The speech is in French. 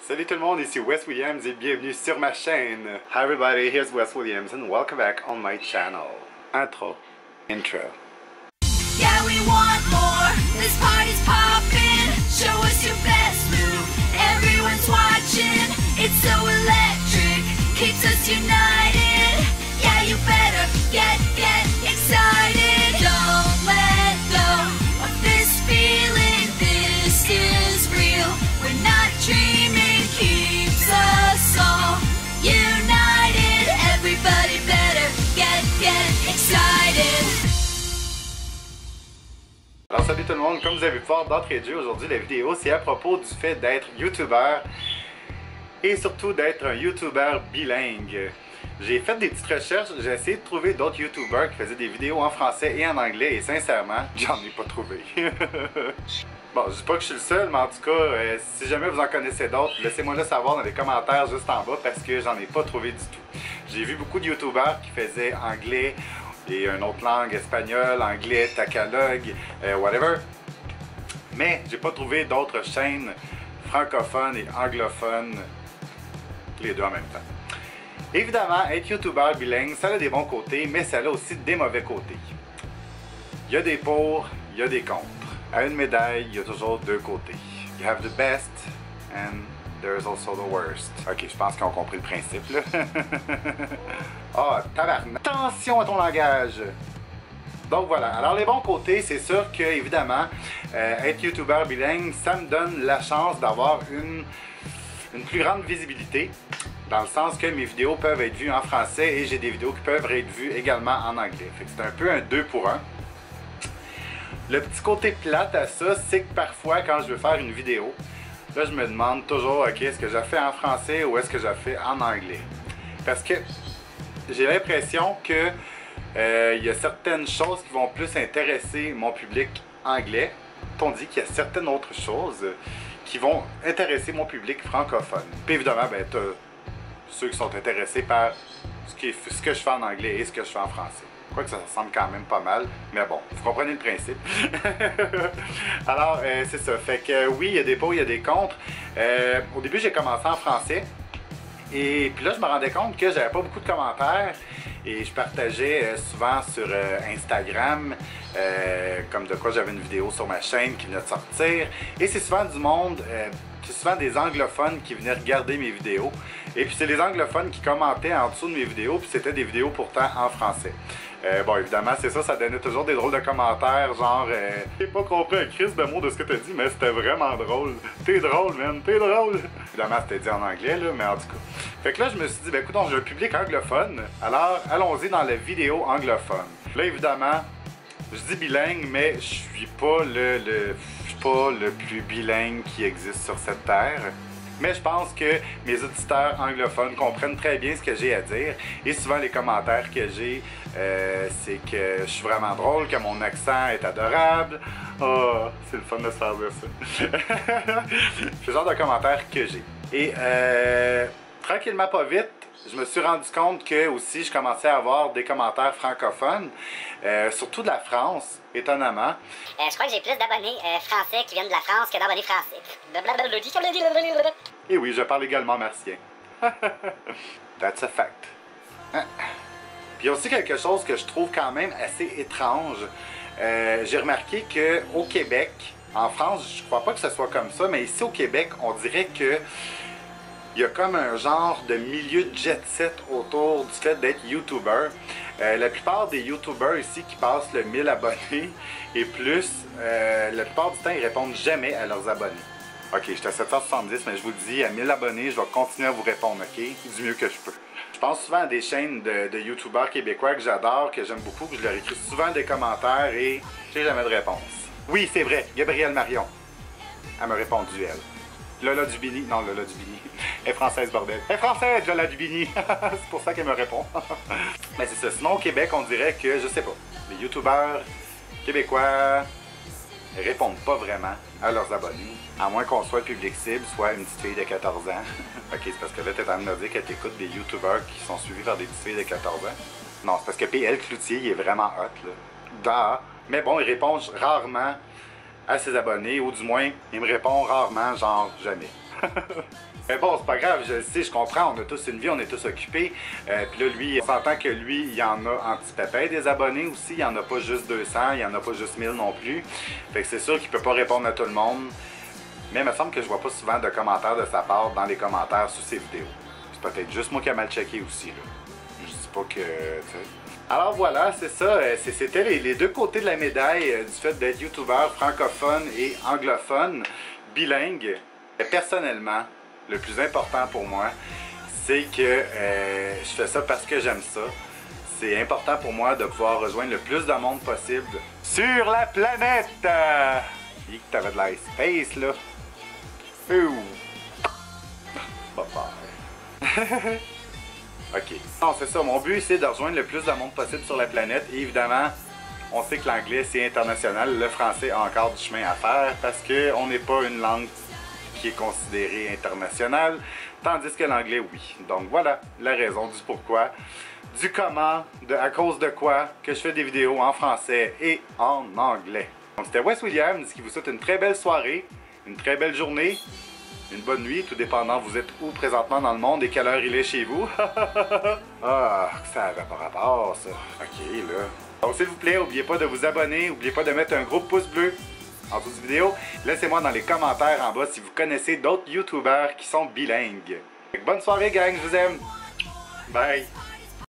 Salut tout le monde, ici Wes Williams et bienvenue sur ma chaîne. Hi everybody, here's Wes Williams and welcome back on my channel. Intro. Yeah, we want more. This party's poppin'. Show us your best move. Everyone's watching. It's so electric. Keeps us united. Yeah, you better get excited. Don't let go of this feeling. This is real. We're not dreaming. Keeps us all united. Everybody better get excited. Alors salut tout le monde, comme vous avez pu voir d'entrée de jeu, aujourd'hui la vidéo c'est à propos du fait d'être youtubeur et surtout d'être un youtubeur bilingue. J'ai fait des petites recherches, j'ai essayé de trouver d'autres youtubeurs qui faisaient des vidéos en français et en anglais et sincèrement, j'en ai pas trouvé. Bon, je dis pas que je suis le seul, mais en tout cas, si jamais vous en connaissez d'autres, laissez-moi le savoir dans les commentaires juste en bas parce que j'en ai pas trouvé du tout. J'ai vu beaucoup de youtubeurs qui faisaient anglais et une autre langue, espagnol, anglais, tagalog, whatever. Mais j'ai pas trouvé d'autres chaînes francophones et anglophones, les deux en même temps. Évidemment, être youtubeur bilingue, ça a des bons côtés, mais ça a aussi des mauvais côtés. Il y a des pour, il y a des contre. À une médaille, il y a toujours deux côtés. You have the best and there's also the worst. Ok, je pense qu'ils ont compris le principe, là. Ah, tabarnak. Attention à ton langage! Donc voilà. Alors, les bons côtés, c'est sûr que, évidemment, être youtubeur bilingue, ça me donne la chance d'avoir une plus grande visibilité. Dans le sens que mes vidéos peuvent être vues en français et j'ai des vidéos qui peuvent être vues également en anglais. Fait que c'est un peu un 2 pour 1. Le petit côté plate à ça, c'est que parfois, quand je veux faire une vidéo, là, je me demande toujours, ok, est-ce que je la fais en français ou est-ce que je la fais en anglais? Parce que j'ai l'impression que il y a certaines choses qui vont plus intéresser mon public anglais, tandis qu'il y a certaines autres choses qui vont intéresser mon public francophone. Puis évidemment, ben, t'as ceux qui sont intéressés par ce que je fais en anglais et ce que je fais en français. Quoique ça ressemble quand même pas mal, mais bon, vous comprenez le principe. Alors, c'est ça. Fait que oui, il y a des pour, il y a des contre. Au début, j'ai commencé en français. Et puis là, je me rendais compte que j'avais pas beaucoup de commentaires. Et je partageais souvent sur Instagram, comme de quoi j'avais une vidéo sur ma chaîne qui venait de sortir. Et c'est souvent du monde... c'est souvent des anglophones qui venaient regarder mes vidéos. Et puis c'est les anglophones qui commentaient en dessous de mes vidéos, puis c'était des vidéos pourtant en français. Bon, évidemment, c'est ça donnait toujours des drôles de commentaires, genre j'ai pas compris un crise de mots de ce que t'as dit, mais c'était vraiment drôle. T'es drôle, man, t'es drôle. Évidemment, c'était dit en anglais, là, mais en tout cas. Fait que là, je me suis dit, ben écoute, j'ai un public anglophone, alors allons-y dans la vidéo anglophone. Là, évidemment, je dis bilingue, mais je suis pas le plus bilingue qui existe sur cette terre. Mais je pense que mes auditeurs anglophones comprennent très bien ce que j'ai à dire. Et souvent, les commentaires que j'ai, c'est que je suis vraiment drôle, que mon accent est adorable. Oh, c'est le fun de se faire dire ça. C'est le genre de commentaires que j'ai. Et tranquillement, pas vite, je me suis rendu compte que aussi je commençais à avoir des commentaires francophones, surtout de la France, étonnamment. Je crois que j'ai plus d'abonnés français qui viennent de la France que d'abonnés français. Et oui, je parle également martien. That's a fact. Puis il y a aussi quelque chose que je trouve quand même assez étrange. J'ai remarqué qu'au Québec, en France, je crois pas que ce soit comme ça, mais ici au Québec, on dirait que il y a comme un genre de milieu de jet-set autour du fait d'être YouTuber. La plupart des YouTubers ici qui passent le 1000 abonnés et plus, la plupart du temps, ils répondent jamais à leurs abonnés. Ok, j'étais à 770, mais je vous le dis, à 1000 abonnés, je vais continuer à vous répondre, ok? Du mieux que je peux. Je pense souvent à des chaînes de YouTubers québécois que j'adore, que j'aime beaucoup, que je leur écris souvent des commentaires et j'ai jamais de réponse. Oui, c'est vrai, Gabrielle Marion. Elle m'a répondu, elle. Lola Dubini, non, Lola Dubini. Elle est française, bordel. Elle est française, Lola Dubini. C'est pour ça qu'elle me répond. Mais c'est ça. Sinon, au Québec, on dirait que, je sais pas, les youtubeurs québécois répondent pas vraiment à leurs abonnés. À moins qu'on soit le public cible, soit une petite fille de 14 ans. Ok, c'est parce que là, t'es en train de me dire que t'écoutes des youtubeurs qui sont suivis par des petites filles de 14 ans. Non, c'est parce que PL Cloutier, il est vraiment hot, là. Mais bon, il répond rarement à ses abonnés, ou du moins, il me répond rarement, genre jamais. Mais bon, c'est pas grave, je le sais, je comprends, on a tous une vie, on est tous occupés. Puis là, lui, on s'entend que lui, il y en a en petit pépin des abonnés aussi. Il y en a pas juste 200, il y en a pas juste 1000 non plus. Fait que c'est sûr qu'il peut pas répondre à tout le monde. Mais il me semble que je vois pas souvent de commentaires de sa part dans les commentaires sous ses vidéos. C'est peut-être juste moi qui ai mal checké aussi, là. Je dis pas que, tu sais. Alors voilà, c'est ça. C'était les deux côtés de la médaille du fait d'être youtubeur francophone et anglophone, bilingue. Et personnellement, le plus important pour moi, c'est que je fais ça parce que j'aime ça. C'est important pour moi de pouvoir rejoindre le plus de monde possible sur la planète. Et que t'avais de la space, là. Ouh. Bye-bye. Ok. Non, c'est ça. Mon but, c'est de rejoindre le plus de monde possible sur la planète. Et évidemment, on sait que l'anglais, c'est international. Le français a encore du chemin à faire parce qu'on n'est pas une langue qui est considérée internationale, tandis que l'anglais, oui. Donc voilà la raison du pourquoi, du comment, à cause de quoi que je fais des vidéos en français et en anglais. Donc c'était Wes Williams qui vous souhaite une très belle soirée, une très belle journée, une bonne nuit, tout dépendant vous êtes où présentement dans le monde et quelle heure il est chez vous. Ah, ça avait pas rapport ça. Ok là. Donc s'il vous plaît, n'oubliez pas de vous abonner, n'oubliez pas de mettre un gros pouce bleu en dessous de vidéo. Laissez-moi dans les commentaires en bas si vous connaissez d'autres youtubeurs qui sont bilingues. Bonne soirée gang, je vous aime. Bye.